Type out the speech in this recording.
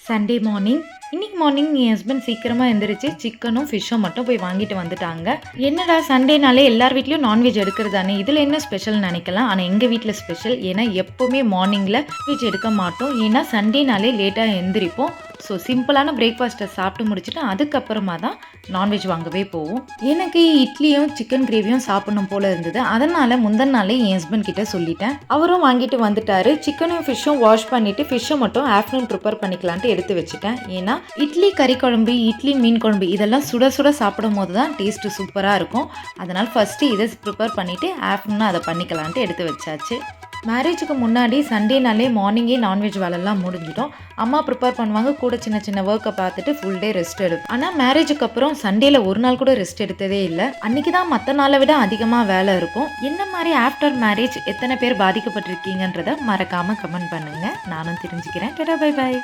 Sunday morning. இன்னைக்கு morning என் husband சீக்கிரமாக எந்திரிச்சு சிக்கனும் ஃபிஷ்ஷும் மட்டும் போய் வாங்கிட்டு வந்துட்டாங்க. என்னடா சண்டேனாலே எல்லார் வீட்லேயும் நான்வெஜ் எடுக்கிறது தானே, இதில் என்ன ஸ்பெஷல் நினைக்கலாம். ஆனால் எங்கள் வீட்டில் ஸ்பெஷல். ஏன்னா எப்போவுமே மார்னிங்கில் வெஜ் எடுக்க மாட்டோம். ஏன்னா சண்டேனாலே லேட்டாக எந்திரிப்போம். ஸோ சிம்பிளான பிரேக்ஃபாஸ்ட்டை சாப்பிட்டு முடிச்சுட்டு அதுக்கப்புறமா தான் நான்வெஜ் வாங்கவே போவோம். எனக்கு இட்லியும் சிக்கன் கிரேவியும் சாப்பிடணும் போல இருந்தது. அதனால் முந்தின நாளே என் ஹஸ்பண்ட் கிட்ட சொல்லிட்டேன். அவரும் வாங்கிட்டு வந்துட்டாரு. சிக்கனும் ஃபிஷ்ஷும் வாஷ் பண்ணிவிட்டு ஃபிஷ்ஷை மட்டும் ஆஃப்டர்நூன் ப்ரிப்பேர் பண்ணிக்கலான்ட்டு எடுத்து வச்சுட்டேன். ஏன்னா இட்லி கறி குழம்பு, இட்லி மீன் குழம்பு இதெல்லாம் சுட சுட சாப்பிடும் போது தான் டேஸ்ட்டு சூப்பராக இருக்கும். அதனால் ஃபஸ்ட்டு இதை ப்ரிப்பேர் பண்ணிவிட்டு ஆஃப்டர்நூன் அதை பண்ணிக்கலான்ட்டு எடுத்து வச்சாச்சு. மேரேஜுக்கு முன்னாடி சண்டேனாலே மார்னிங்கே நான்வெஜ் வேலைலாம் முடிஞ்சிடும். அம்மா ப்ரிப்பேர் பண்ணுவாங்க, கூட சின்ன சின்ன ஒர்க்கை பார்த்துட்டு ஃபுல் டே ரெஸ்ட் எடுக்கும். ஆனால் மேரேஜுக்கு அப்புறம் சண்டேல ஒரு நாள் கூட ரெஸ்ட் எடுத்ததே இல்லை. அன்றைக்கி தான் மற்ற நாளை விட அதிகமாக வேலை இருக்கும். என்ன மாதிரி ஆஃப்டர் மேரேஜ் எத்தனை பேர் பாதிக்கப்பட்டிருக்கீங்கன்றதை மறக்காமல் கமெண்ட் பண்ணுங்கள். நானும் தெரிஞ்சுக்கிறேன். டடா பை பாய்.